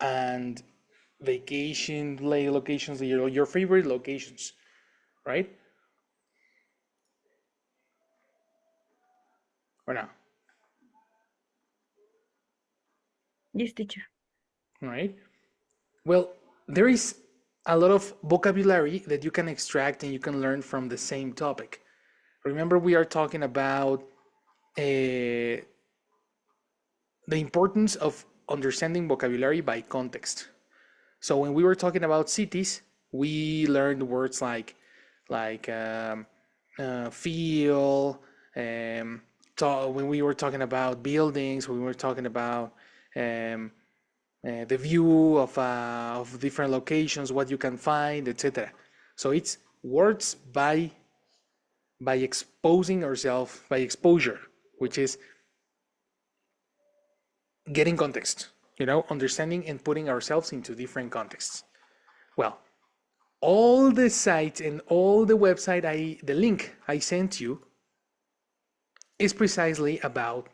and vacation locations, your favorite locations, right? Or no? Yes, teacher. Right? Well, there is a lot of vocabulary that you can extract and you can learn from the same topic. Remember, we are talking about the importance of understanding vocabulary by context. So when we were talking about cities, we learned words like feel. When we were talking about buildings, when we were talking about um, the view of different locations, what you can find, etc. So it's words by exposing ourselves, by exposure, which is getting context, understanding and putting ourselves into different contexts. Well, all the sites and all the website the link I sent you is precisely about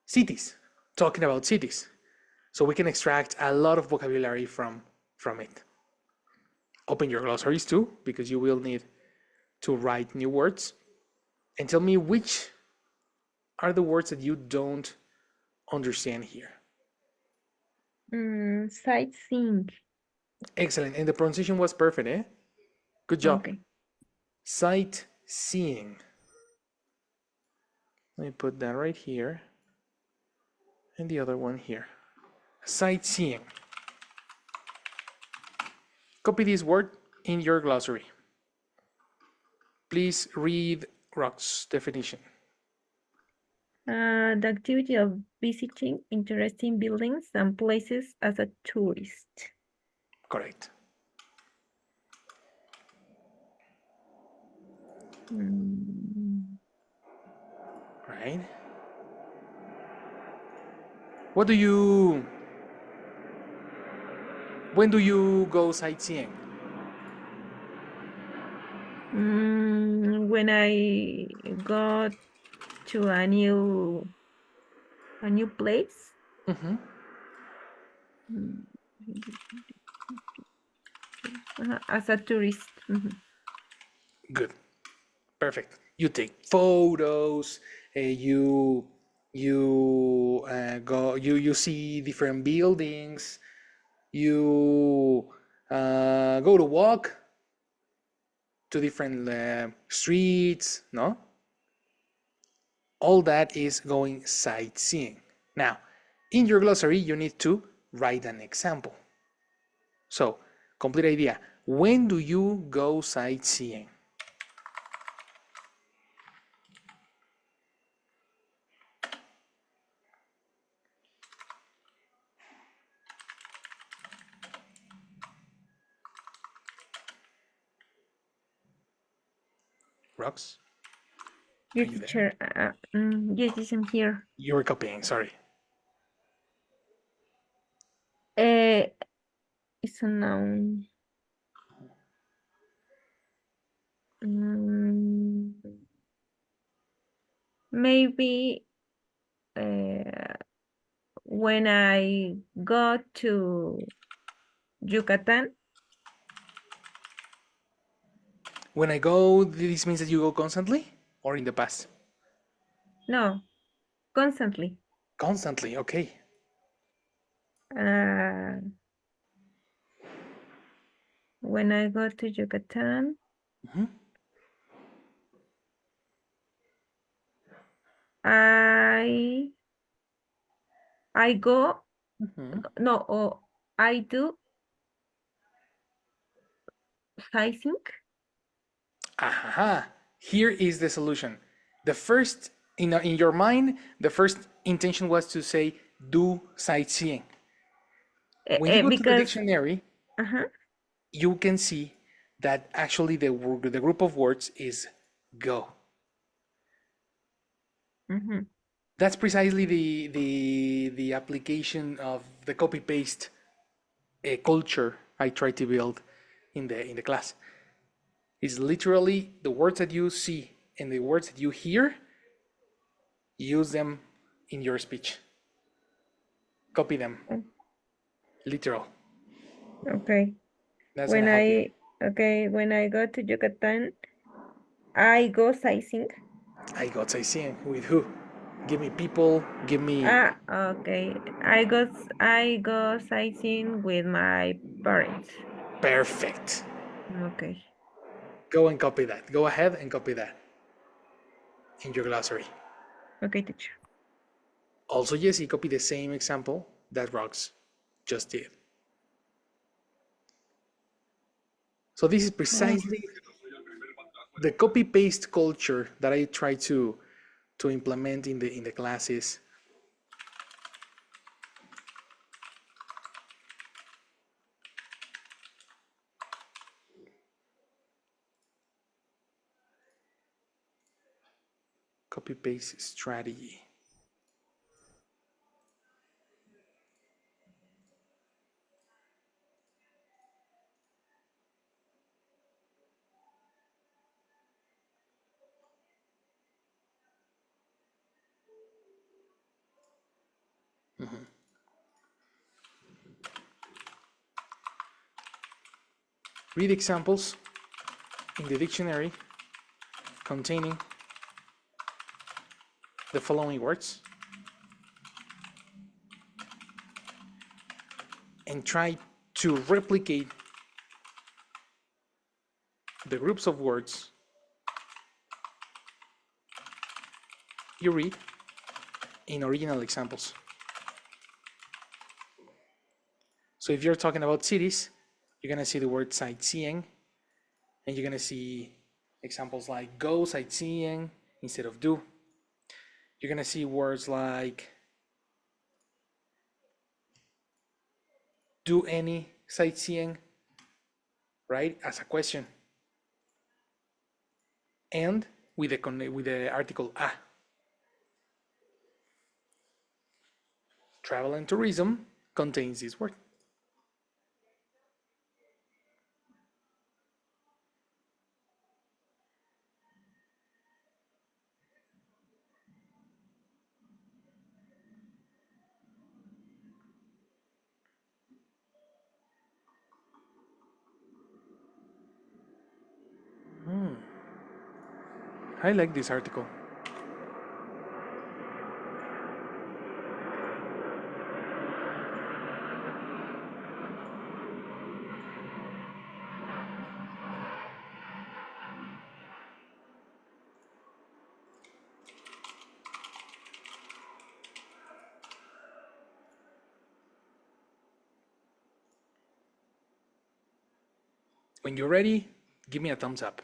cities, talking about cities. So we can extract a lot of vocabulary from it. Open your glossaries too, because you will need to write new words. And tell me which are the words that you don't understand here. Sightseeing. Excellent. And the pronunciation was perfect, eh? Good job. Okay. Sightseeing. Let me put that right here. And the other one here. Sightseeing. Copy this word in your glossary. Please read Rock's definition. The activity of visiting interesting buildings and places as a tourist. Correct. Right. What do you When do you go sightseeing? When I go to a new place. Mm-hmm. As a tourist. Good. Perfect. You take photos. You see different buildings. You go to walk to different streets. No, all that is going sightseeing. Now, in your glossary, you need to write an example. So, complete idea. When do you go sightseeing? Rox? Are Yes, you there? teacher. Yes, I'm here. You were copying, sorry. It's a noun. Maybe when I go to Yucatan. When I go, this means that you go constantly or in the past? No, constantly. Constantly, okay. Uh, when I go to Yucatan, Mm-hmm. I go. Mm-hmm. No, I do sightseeing. Aha. Here is the solution. The first, in your mind, the first intention was to say do sightseeing. When you go to the Because dictionary, uh-huh. you can see that actually the group of words is go. That's precisely the application of the copy paste culture I try to build in the class. It's literally the words that you see and the words that you hear, use them in your speech. Copy them. Literal. Okay. That's gonna help you. When I go to Yucatan, I go sightseeing. I got sightseeing with who? Give me people. Give me. Okay. I go sightseeing with my parents. Perfect. Okay. Go and copy that. Go ahead and copy that in your glossary. Okay, teacher. Also, Jesse, copy the same example that Rox just did. So this is Oh, precisely the copy paste culture that I try to implement in the classes. Copy paste strategy. Read examples in the dictionary containing the following words and try to replicate the groups of words you read in original examples. So if you're talking about cities, you're gonna see the word sightseeing, and you're gonna see examples like go sightseeing instead of do. You're gonna see words like do any sightseeing, right, as a question, and with the article a. Travel and tourism contains this word. I like this article. When you're ready, give me a thumbs up.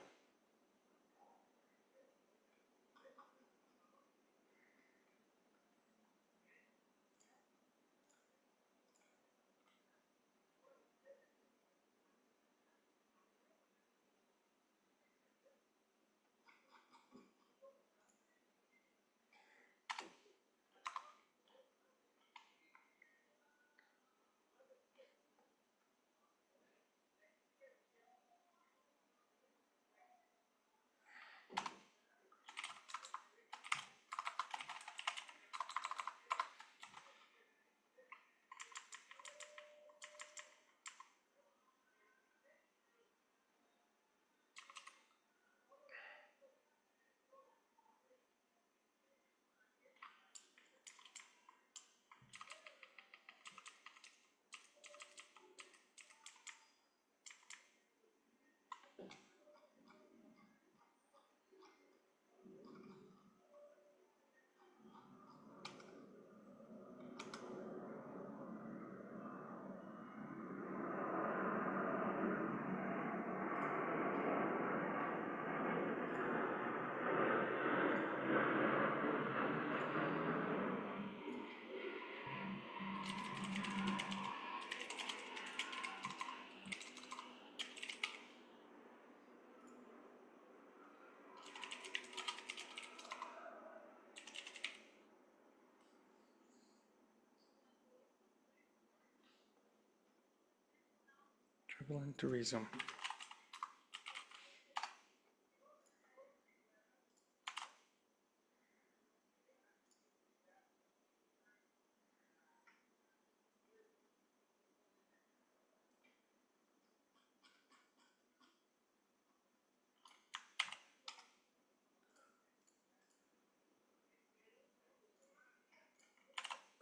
Travel and tourism.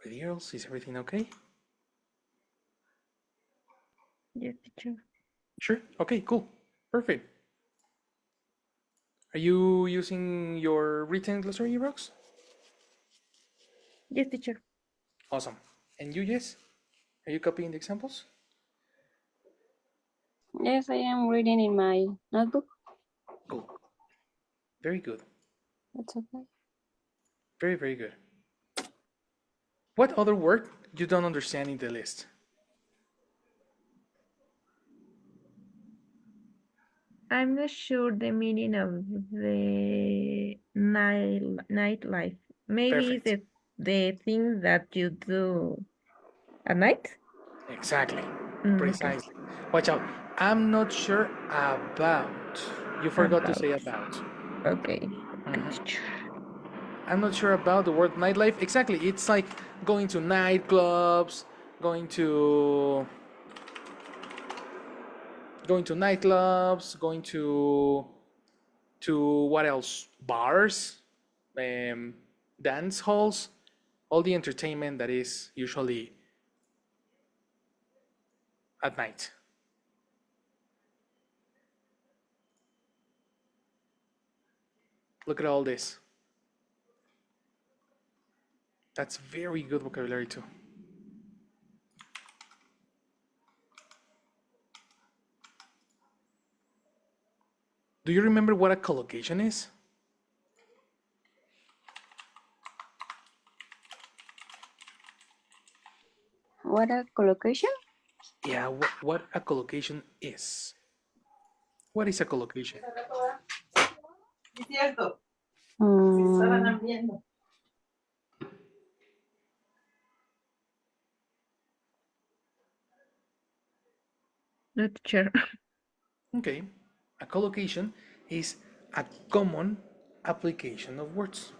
Okay, girls, is everything okay? Yes, teacher. Sure. Okay, cool. Perfect. Are you using your written glossary, Rox? Yes, teacher. Awesome. And you, Jess? Are you copying the examples? Yes, I am reading in my notebook. Cool. Very good. That's okay. Very, very good. What other word you don't understand in the list? I'm not sure the meaning of the nightlife. Maybe it's Perfect. the thing that you do at night. Exactly. Okay. Precisely. Watch out. I'm not sure about. You forgot to say About. about. Okay. Okay, Mhm. teacher. I'm not sure about the word nightlife. Exactly. It's like going to nightclubs, going to going to what else? Bars, um, dance halls, all the entertainment that is usually at night. Look at all this. That's very good vocabulary too. Do you remember what a collocation is? What a collocation? Yeah, what a collocation is. What is a collocation? Mm, No, teacher. Okay, a collocation is a common application of words,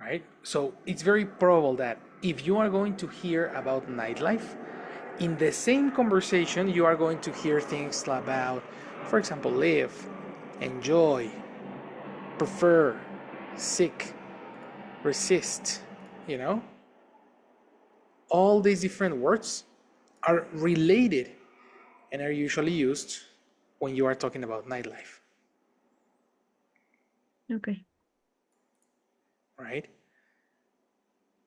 right? So it's very probable that if you are going to hear about nightlife, in the same conversation, you are going to hear things about, for example, live, enjoy, prefer, seek, resist, you know? All these different words are related and are usually used when you are talking about nightlife, Okay. right?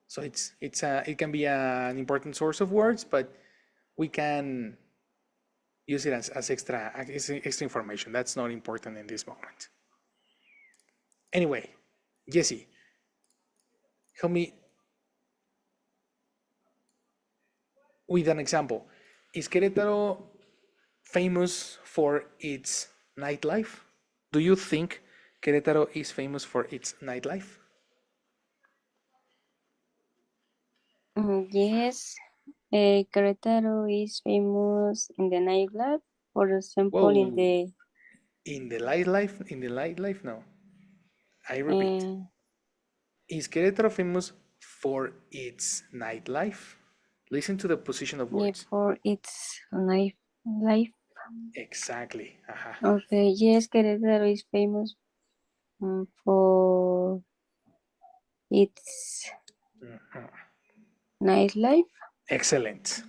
So it can be an important source of words, but we can use it as extra information. That's not important in this moment. Anyway, Jesse, help me with an example. Is Querétaro famous for its nightlife? Do you think Querétaro is famous for its nightlife? yes, Querétaro is famous in the nightlife. For example, in Whoa, the in the nightlife, no. I repeat, uh, is Querétaro famous for its nightlife? Listen to the position of yeah, words. for its life. Exactly. Ajá. Okay, yes, Querétaro is famous for its nightlife Excellent.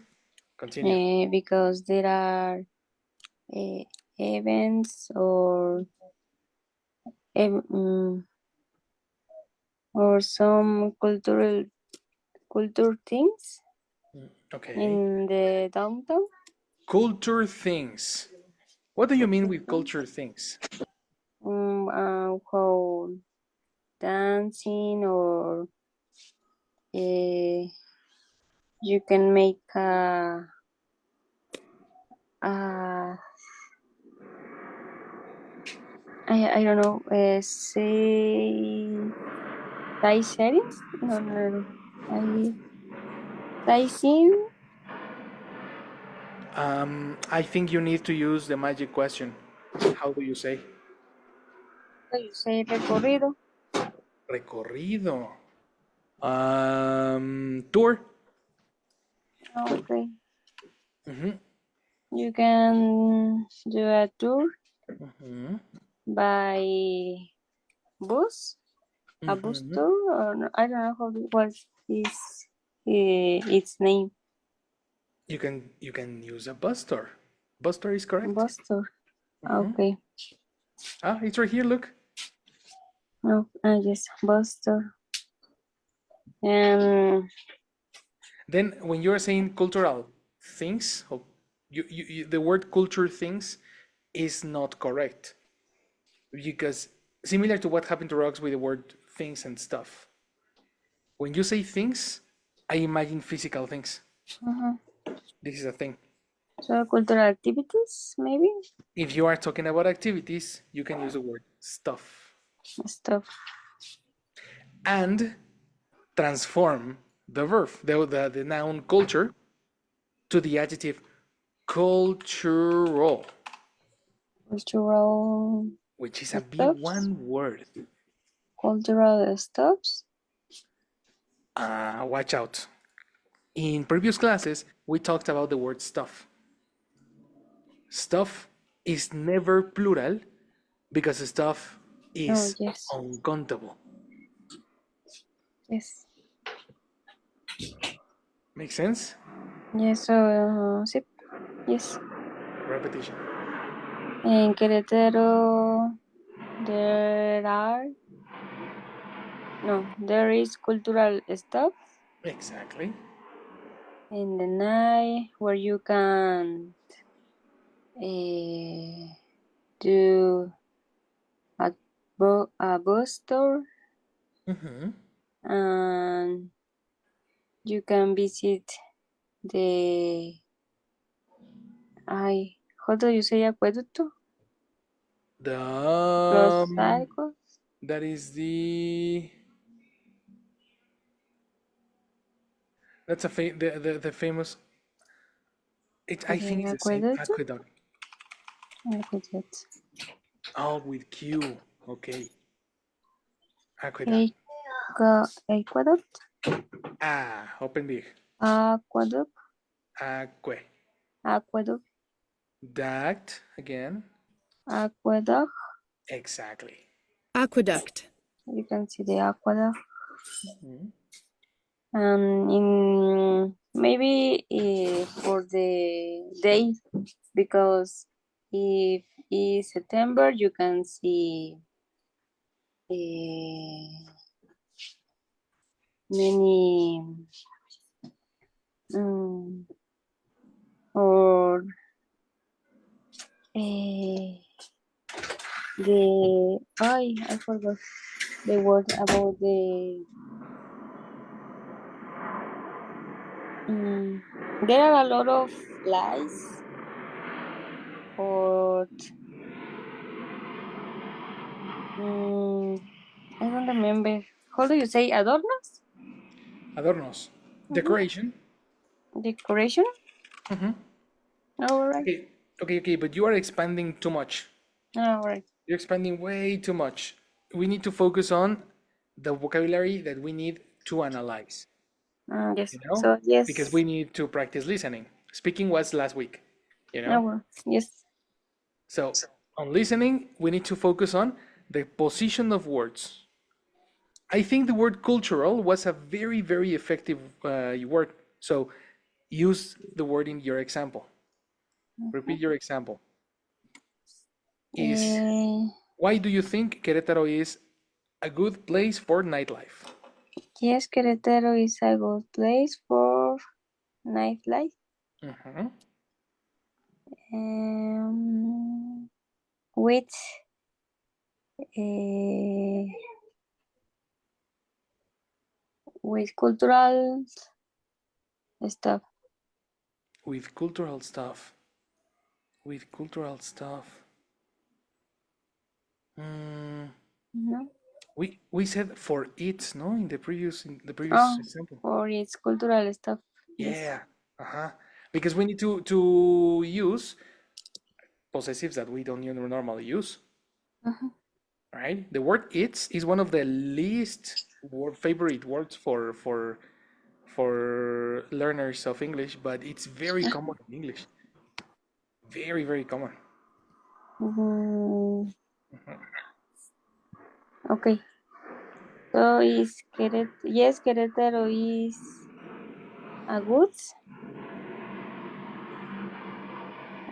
Continue. because there are uh, events ev- mm, or some culture things Okay. in the downtown. Culture things. What do you mean Culture with things. culture things? How dancing or you can make a I don't know say Thai settings no Thai scene. I think you need to use the magic question. How do you say? So you say recorrido. Recorrido. Tour. Okay, Mhm. you can do a tour Mhm. by bus a bookstore, or I don't know what is its name. You can use a bus store. Bus store is correct. Bookstore. Okay. Ah, it's right here. Look. No, yes, bookstore. Um, Then when you are saying cultural things, the word culture things is not correct because similar to what happened to rocks with the word things and stuff. When you say things, I imagine physical things. This is a thing. so cultural activities, maybe If you are talking about activities, you can use the word stuff stuff. and transform the verb, the noun culture, to the adjective cultural, Cultural which is a big stuffs. one word. Cultural stuffs. Watch out. In previous classes, we talked about the word stuff. Stuff is never plural because stuff Oh is yes, uncountable. yes, Make sense? yes. So sí, yes. Repetition. En Querétaro, there is cultural stuff Exactly. in the night where you can do a bus store and you can visit the how do you say acueducto? The Los arcos. that is the that's the famous. I think it's the same Acueducto. aqueduct. Oh, with Q. Okay. Aqueduct. Aqueduct. Open big. Aqueduct. Aqueduct Aqueduct. again. Aqueduct. Exactly. Aqueduct. You can see the aqueduct. In maybe for the day, because if it's September, you can see many or I forgot the word about the there are a lot of lights or I don't remember. How do you say adornos? Adornos. Decoration. Decoration? All right. Okay, but you are expanding too much. All right. You're expanding way too much. We need to focus on the vocabulary that we need to analyze, Yes. you know? So yes. Because we need to practice listening. Speaking was last week, you Oh, know? well, yes. So on listening, we need to focus on the position of words. I think the word cultural was a very, very effective word. So use the word in your example. Repeat your example. Is why do you think Querétaro is a good place for nightlife? Yes, Querétaro is a good place for nightlife. With cultural stuff. With cultural stuff. With cultural stuff. No? We said for it, no, in the previous Oh, example. for its cultural stuff. Yes. Yeah. Because we need to use possessives that we don't normally use. Right? The word "it's" is one of the least favorite words for learners of English, but it's very common in English. Very, very common. Okay. So is yes, Querétaro is a good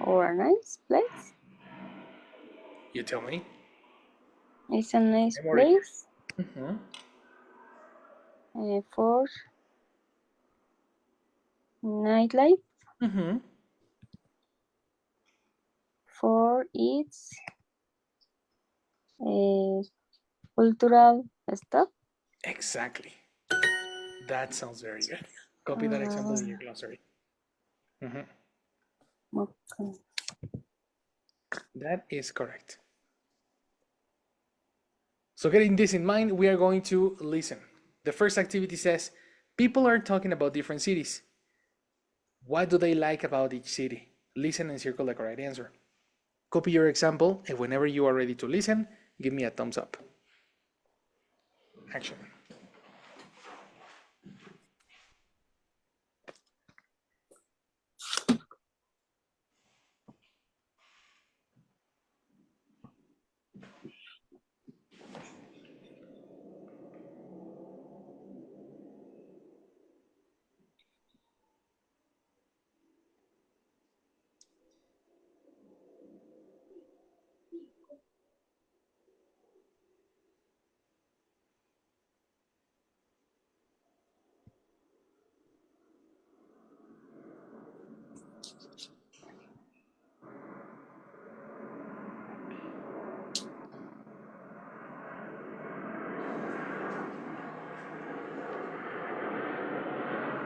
or a nice place. You tell me. It's a nice Memory. place Mm-hmm. for nightlife, Mm-hmm. for its uh, cultural stuff. Exactly. That sounds very good. Copy that example in Uh, your glossary. Mhm. okay. That is correct. So getting this in mind, we are going to listen. The first activity says, people are talking about different cities. What do they like about each city? Listen and circle the correct answer. Copy your example, and whenever you are ready to listen, give me a thumbs up. Action.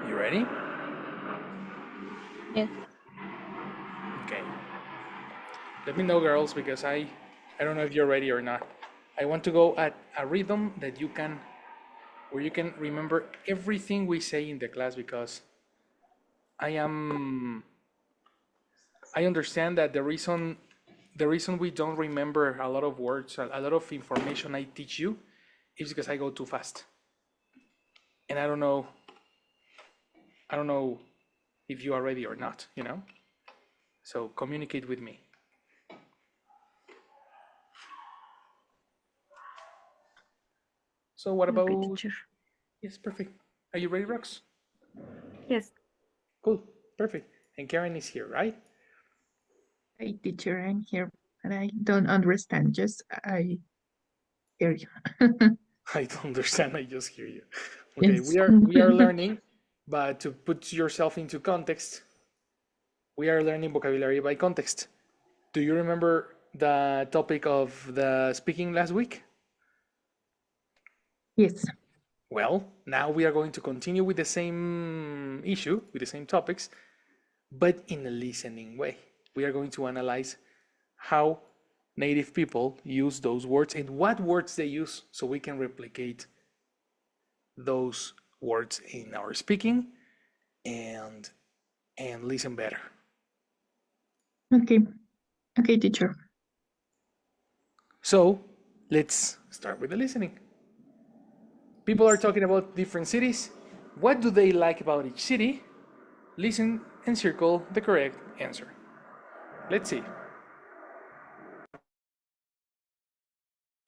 You ready? Yes. Okay. Let me know, girls, because I don't know if you're ready or not. I want to go at a rhythm that you can, where you can remember everything we say in the class, because I am I understand that the reason we don't remember a lot of words, a lot of information I teach you, is because I go too fast. And I don't know if you are ready or not. So communicate with me. So what Okay, about, teacher. yes, perfect. Are you ready, Rox? Yes. Cool, perfect. And Karen is here, right? Hey, teacher, I'm here, and I don't understand. Just I hear you. I don't understand, I just hear you. Okay, Yes. we are learning, but to put yourself into context, we are learning vocabulary by context. Do you remember the topic of the speaking last week? Yes. Well, now we are going to continue with the same issue, with the same topics, but in a listening way. We are going to analyze how native people use those words and what words they use so we can replicate those words in our speaking and listen better. Okay. Okay, teacher. So let's start with the listening. People are talking about different cities. What do they like about each city? Listen and circle the correct answer. Let's see.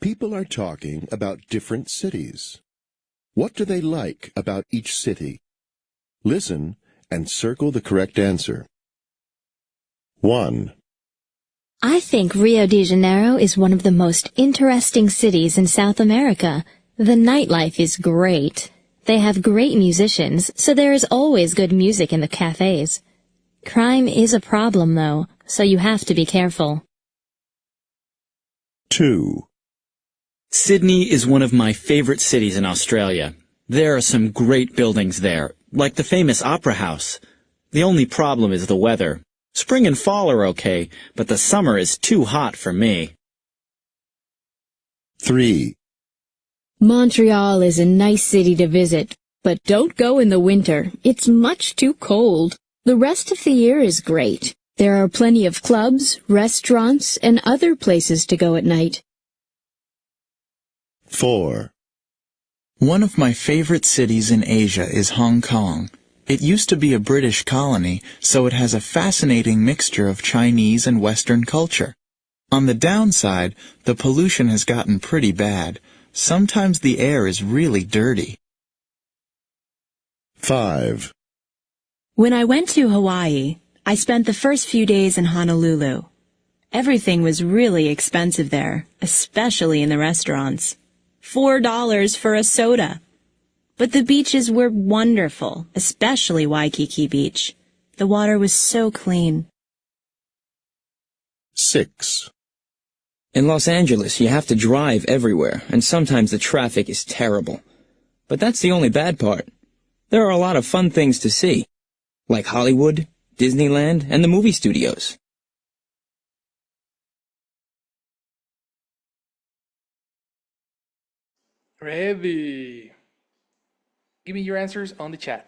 People are talking about different cities. What do they like about each city? Listen and circle the correct answer. 1, I think Rio de Janeiro is one of the most interesting cities in South America. The nightlife is great. They have great musicians, so there is always good music in the cafes. Crime is a problem, though, so you have to be careful. 2, Sydney is one of my favorite cities in Australia. There are some great buildings there, like the famous Opera House. The only problem is the weather. Spring and fall are okay, but the summer is too hot for me. 3, Montreal is a nice city to visit, but don't go in the winter. It's much too cold. The rest of the year is great. There are plenty of clubs, restaurants, and other places to go at night. 4, One of my favorite cities in Asia is Hong Kong. It used to be a British colony, so it has a fascinating mixture of Chinese and Western culture. On the downside, the pollution has gotten pretty bad, Sometimes the air is really dirty. 5. When I went to Hawaii, I spent the first few days in Honolulu. Everything was really expensive there, especially in the restaurants. $4 for a soda. But the beaches were wonderful, especially Waikiki Beach. The water was so clean. 6. In Los Angeles, you have to drive everywhere, and sometimes the traffic is terrible. But that's the only bad part. There are a lot of fun things to see, like Hollywood, Disneyland, and the movie studios. Ready. Give me your answers on the chat.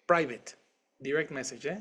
Private. Direct message, eh?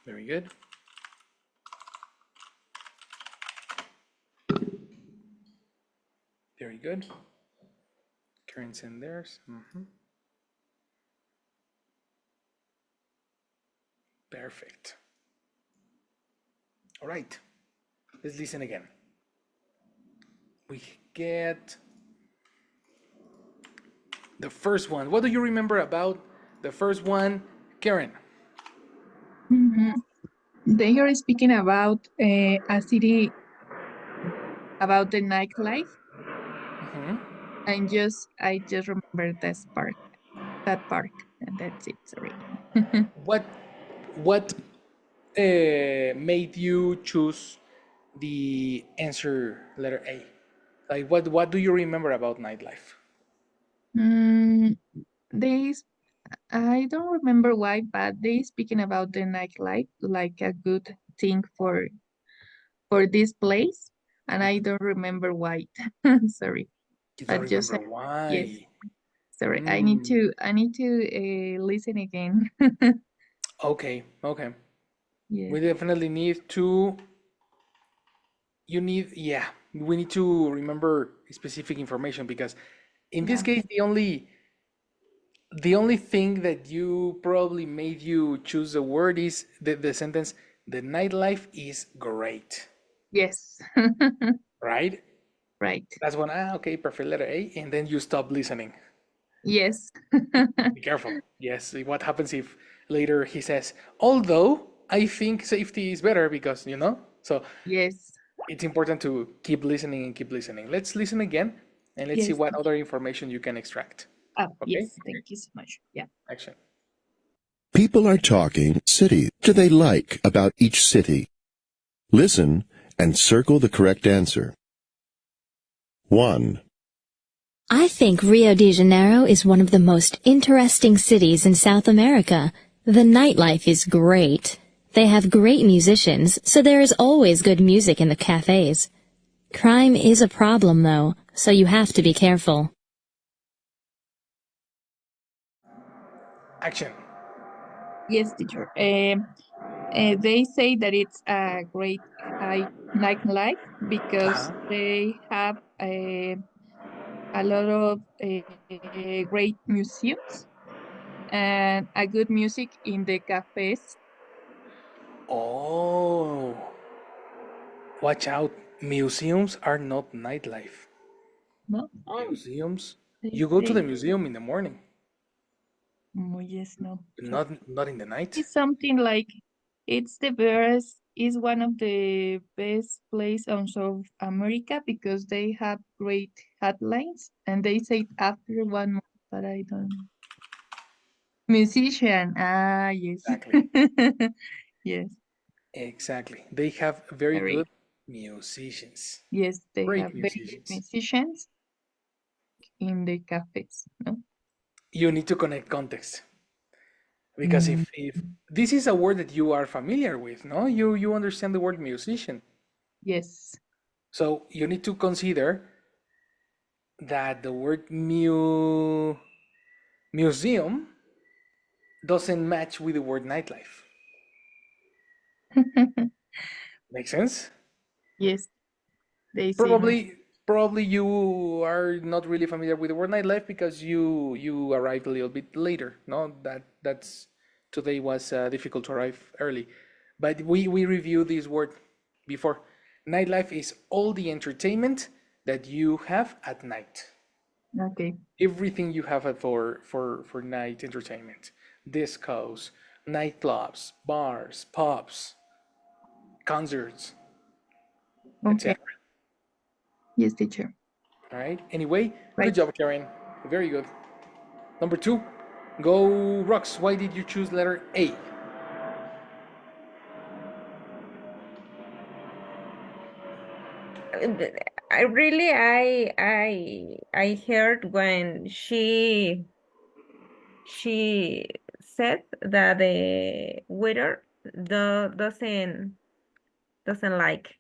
Very good. Very good. Karen's in theirs. Perfect. All right. Let's listen again. We get the first one. What do you remember about the first one, Karen? They are speaking about a city, about the nightlife. I just remember that park, and that's it. Sorry. What made you choose the answer letter A? Like, what do you remember about nightlife? I don't remember why, but they speaking about the nightlife like a good thing for this place, and I don't remember why. Sorry, You don't but just remember yes. why? Sorry, I need to listen again. Okay. Yes. We definitely need to. We need to remember specific information because in this case, the only thing that you probably made you choose a word is the sentence, the nightlife is great. Yes. Right? Right. That's one. Okay, perfect, letter A, and then you stop listening. Yes. Be careful. Yes. What happens if later he says, although I think safety is better because, so yes. It's important to keep listening and keep listening. Let's listen again and let's see Yes. what other information you can extract. Okay? Yes. Thank you so much. Yeah. Action. People are talking city. What do they like about each city? Listen and circle the correct answer. 1. I think Rio de Janeiro is one of the most interesting cities in South America. The nightlife is great. They have great musicians, so there is always good music in the cafes. Crime is a problem, though, so you have to be careful. Action. Yes, teacher. They say that it's a great nightlife because they have a lot of great museums and a good music in the cafes. Oh. Watch out. Museums are not nightlife. No? Museums. They You go to the say, museum in the morning, yes, no. not in the night. It's something like it's the best, is one of the best place on South America because they have great headlines and they say after 1 month, but I don't. Musician, yes. Exactly. Yes, Exactly. They have very sorry. good musicians. Yes, they Great have very good musicians. musicians in the cafes, no? you need to connect context. Because if this is a word that you are familiar with, no? You understand the word musician. Yes. So you need to consider that the word museum doesn't match with the word nightlife. Make sense? Yes, they say no. Probably you are not really familiar with the word nightlife because you arrived a little bit later. No, that's today was difficult to arrive early, but we reviewed this word before. Nightlife is all the entertainment that you have at night. Okay. Everything you have for night entertainment, discos, nightclubs, bars, pubs, concerts, Okay. etc. Yes, teacher. All right. Anyway, good Right. job, Karen. Very good. Number 2, go Rocks. Why did you choose letter A? I really I heard when she said that the waiter doesn't like,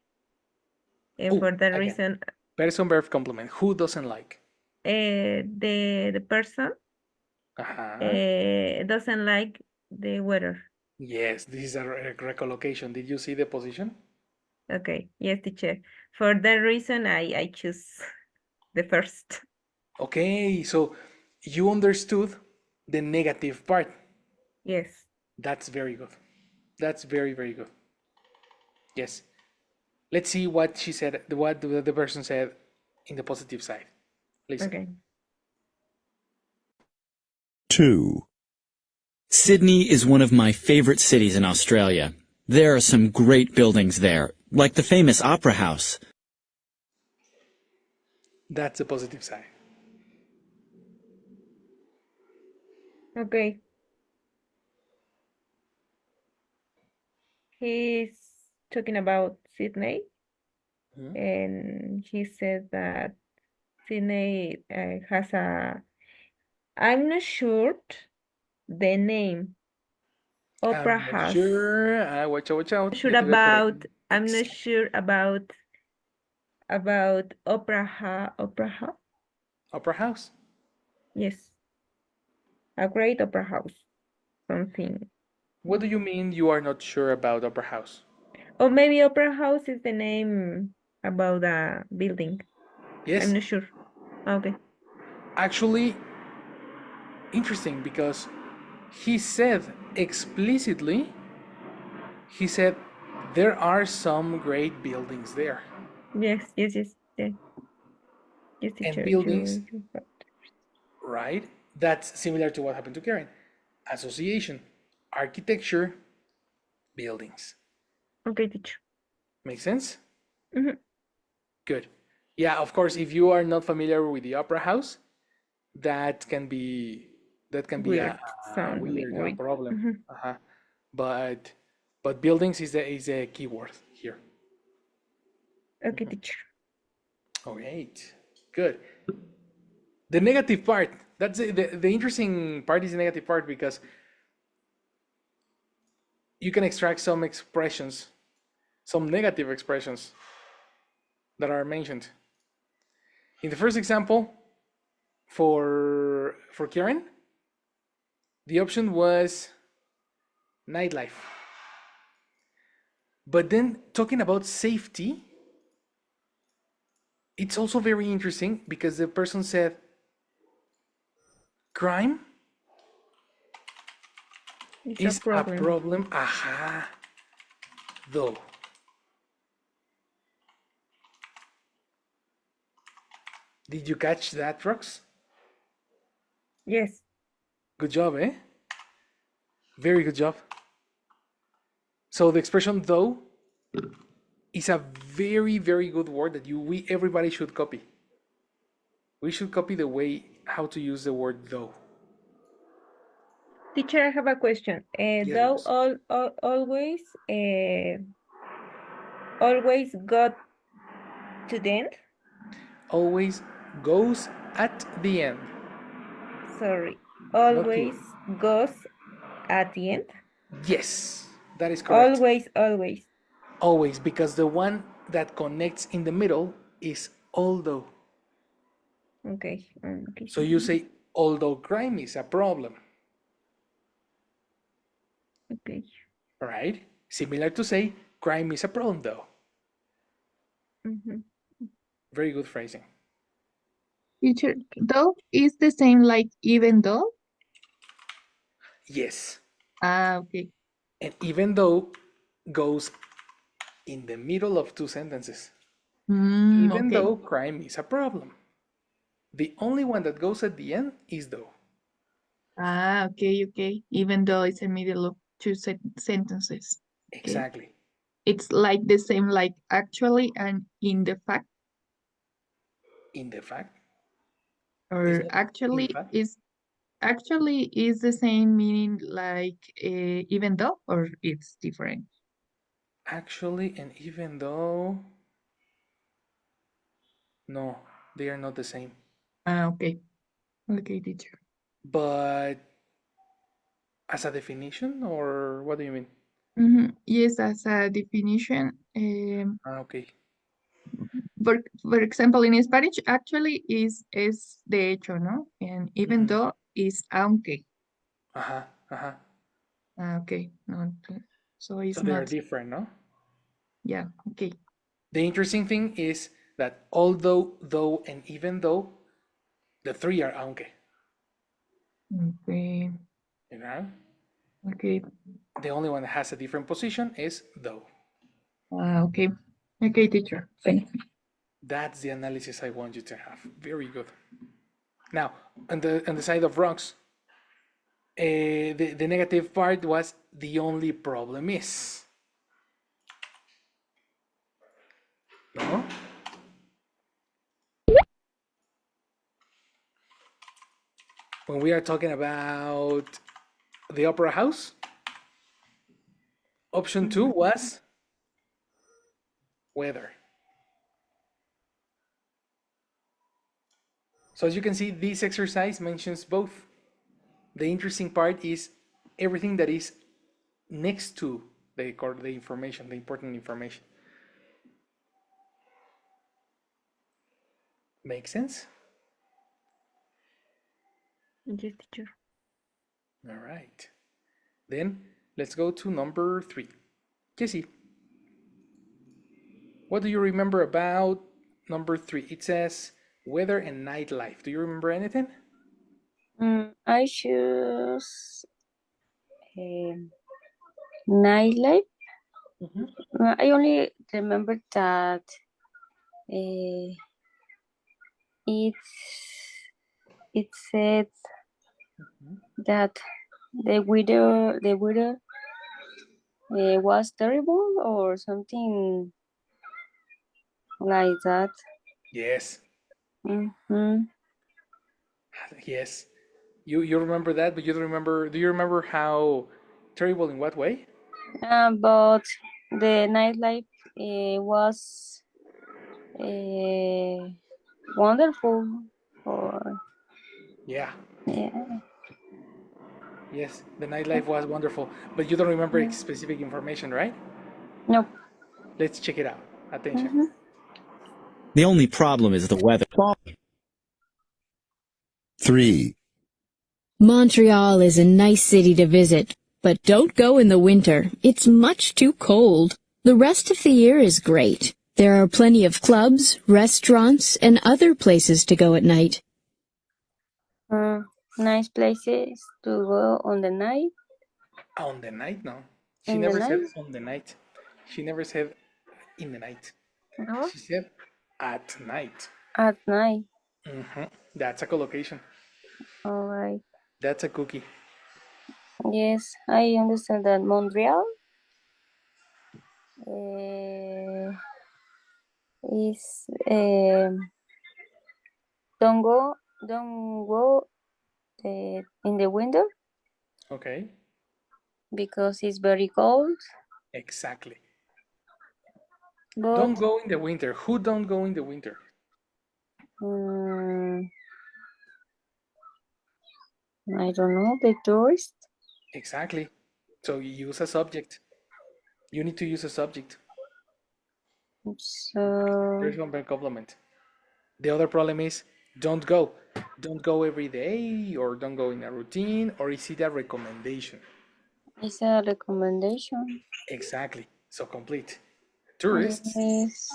and Oh, for that again, reason, person verb complement. Who doesn't like? the person Uh-huh. doesn't like the waiter. Yes, this is a recollocation. Did you see the position? Okay, yes, teacher. For that reason, I choose the first. Okay, so you understood the negative part. Yes. That's very good. That's very, very good. Yes. Let's see what she said, what the person said in the positive side. Listen. Okay. 2. Sydney is one of my favorite cities in Australia. There are some great buildings there, like the famous Opera House. That's the positive side. Okay. He's talking about Sydney, and he said that Sydney has a, I'm not sure the name, Opera I'm not House. sure. Watch out, watch out. Sure You have to get correct. about, I'm not sure about Opera House. Opera House. Yes, a great opera house, something. What do you mean you are not sure about Opera House? Or maybe Opera House is the name about a building. I'm Yes, not sure. Okay. actually, interesting because he said explicitly, he said there are some great buildings there. Yes, yes, yes, yeah. Yes, And teacher. buildings, right? That's similar to what happened to Karen. Association, architecture, buildings. Okay, teacher. Make sense? Mhm. Good. Yeah, of course, if you are not familiar with the Opera House, that can be Weird. a Sound weird weird. problem. Mhm. Uh-huh. But buildings is a keyword here. Okay, teacher. All right, good. The negative part. That's the interesting part is the negative part because you can extract some expressions, some negative expressions that are mentioned. In the first example, for Karen, the option was nightlife. But then talking about safety, it's also very interesting because the person said crime It's a is a problem. problem, aha, though. Did you catch that, Rox? Yes. Good job, eh? Very good job. So the expression though is a very, very good word that we everybody should copy. We should copy the way how to use the word though. Teacher, I have a question. Yes, Though Rox. always got to the end. Always goes at the end. Sorry. always goes at the end. Yes, that is correct. Always. Always, because the one that connects in the middle is although. Okay. Okay. So you say, although crime is a problem, Okay. right? Similar to say, crime is a problem though. Mhm. Very good phrasing. Teacher, though is the same like even though? Yes. Okay. And even though goes in the middle of two sentences. Even Okay. though crime is a problem. The only one that goes at the end is though. Okay. Even though it's a middle of two sentences. Okay. Exactly. It's like the same like actually and in the fact, In the fact. or Isn't it? In actually fact. is the same meaning like even though, or it's different? Actually, and even though. No, they are not the same. Okay. Okay, teacher. But as a definition, or what do you mean? Yes, as a definition. Okay. For example, in Spanish, actually is de hecho, ¿no? And even though is aunque. Ajá, ajá. Okay, no, so it's So they are not. different, no? Yeah, okay. The interesting thing is that although, though, and even though, the three are aunque. Okay, You know? okay. The only one that has a different position is though. Okay. Okay, teacher. Thank you. That's the analysis I want you to have. Very good. Now, on the side of rocks, the negative part was the only problem is. No? When we are talking about the opera house, option 2 was weather. So as you can see, this exercise mentions both. The interesting part is everything that is next to the information, the important information. Make sense? Yes, teacher. All right. Then let's go to number 3. Kissy, what do you remember about number 3? It says weather and nightlife. Do you remember anything? I choose nightlife. I only remember that it's it said that the weather was terrible or something like that. Yes. Mm-hmm. Yes. You remember that, but you don't remember. Do you remember how terrible in what way? But the nightlife was wonderful. Or Yeah. yeah, Yes. The nightlife was wonderful, but you don't remember specific information, right? no. Let's check it out. Attention. Mm-hmm. The only problem is the weather. 3. Montreal is a nice city to visit, but don't go in the winter. It's much too cold. The rest of the year is great. There are plenty of clubs, restaurants, and other places to go at night. Nice places to go on the night. On the night, no. She In the never said night, on the night. She never said in the night. no, She said at night. at night. That's a collocation. All right. That's a cookie. Yes, I understand that Montreal uh, is don't go in the winter Okay. because it's very cold. Exactly. But Don't go in the winter. Who don't go in the winter? um, I don't know, the tourist. Exactly. So you use a subject. You need to use a subject. So, There's one complement. The other problem is don't go. Don't go every day, or don't go in a routine, or is it a recommendation? it's a recommendation. Exactly. So complete. Tourists. Yes.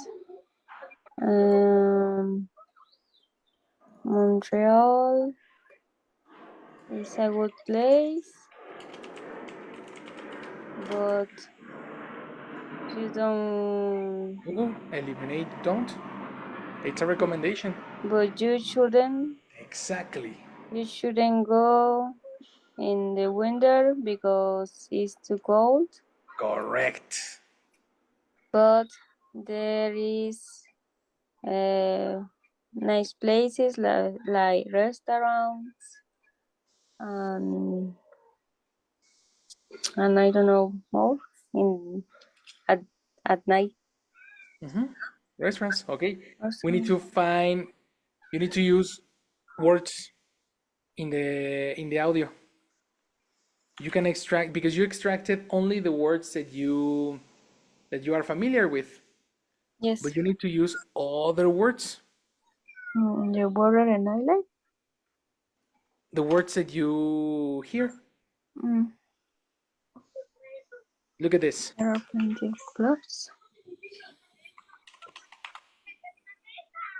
Montreal is a good place, but you don't. No, eliminate don't. It's a recommendation. But you shouldn't. Exactly. You shouldn't go in the winter because it's too cold. Correct. But there is nice places like restaurants and I don't know more in at at night. Restaurants. Okay. We need Also. to find. You need to use words in the audio. You can extract because you extracted only the words that you are familiar with, Yes. but you need to use other words. The border and island. The words that you hear. Look at this. There are plenty of clothes.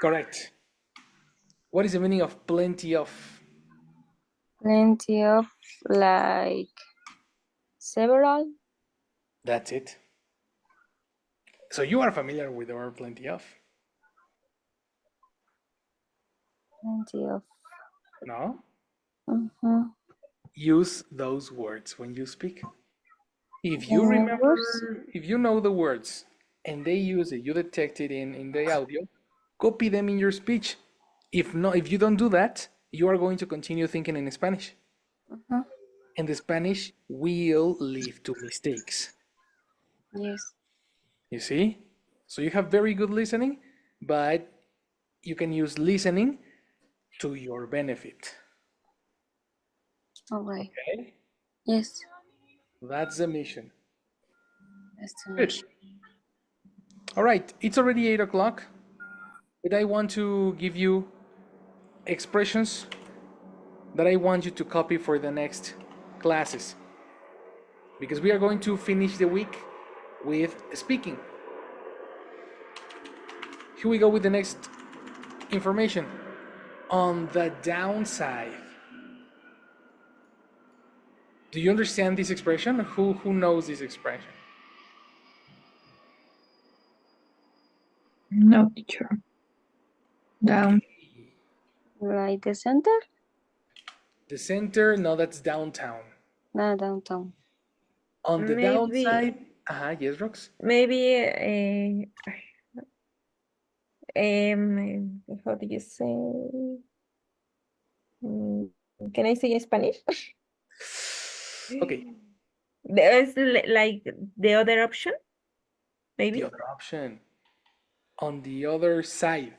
Correct. What is the meaning of plenty of? Plenty of like several. That's it. So you are familiar with the word plenty of? Plenty of. No? Mm-hmm. Use those words when you speak. If you remember, if you know the words and they use it, you detect it in the audio, copy them in your speech. If not, if you don't do that, you are going to continue thinking in Spanish. Mm-hmm. And the Spanish will lead to mistakes. Yes. You see? So you have very good listening, but you can use listening to your benefit. All right. Okay? Yes. That's the mission. That's too Good. much. All right, it's already 8 o'clock, but I want to give you expressions that I want you to copy for the next classes, because we are going to finish the week with speaking. Here we go with the next information. On the downside. Do you understand this expression? Who knows this expression? No, teacher. Down. Like the center? The center, no, that's downtown. No, downtown. On the Maybe, downside, yes, Rox? maybe, how do you say? Mm, Can I say in Spanish? Okay, There's like the other option, the maybe? other option. On the other side.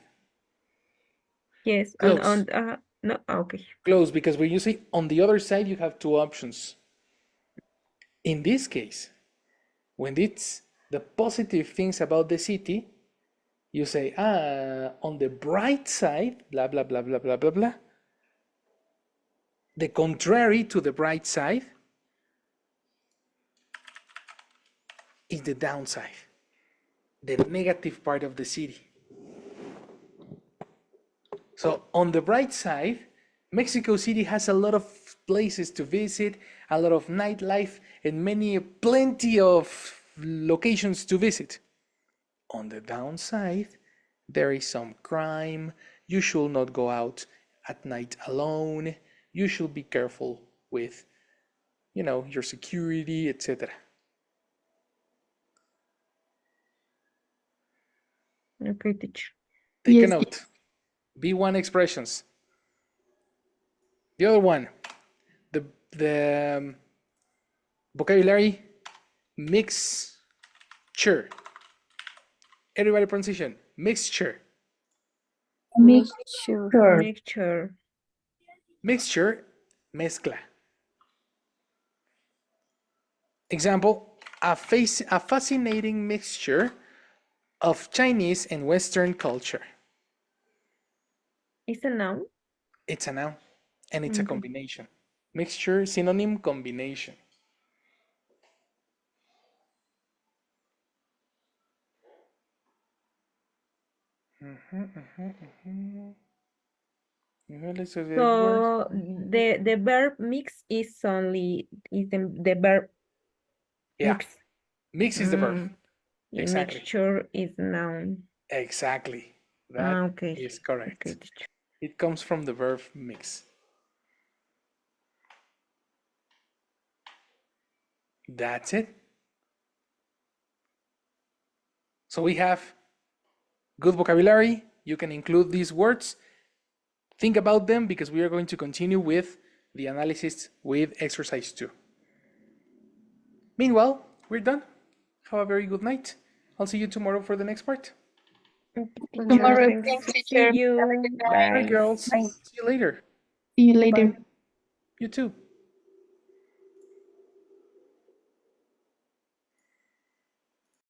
Yes, Close. no, okay. Close, because when you say on the other side, you have two options. In this case, when it's the positive things about the city, you say, on the bright side, blah, blah, blah, blah, blah, blah, blah. The contrary to the bright side is the downside, the negative part of the city. So on the bright side, Mexico City has a lot of places to visit, a lot of nightlife, and plenty of locations to visit. On the downside, there is some crime. You should not go out at night alone. You should be careful with, your security, etc. Okay, teacher. Take a Yes. note. B1 expressions. The other one, the vocabulary mixture. Everybody pronunciation. Mixture. Mixture. Mixture. Mixture Mezcla. Example, a fascinating mixture of Chinese and Western culture. It's a noun. It's a noun, and it's a Okay. combination. Mixture, synonym, combination. So the verb mix is only the verb Yeah, mix. mix is the verb. Exactly. Mixture is noun. Exactly. That Okay. is correct. Okay, teacher. It comes from the verb mix. That's it. So we have good vocabulary. You can include these words. Think about them because we are going to continue with the analysis with exercise 2. Meanwhile, we're done. Have a very good night. I'll see you tomorrow for the next part. Tomorrow, Thanks. thanks, See teacher. you. Bye, Bye. girls. See you later. See you later. You too.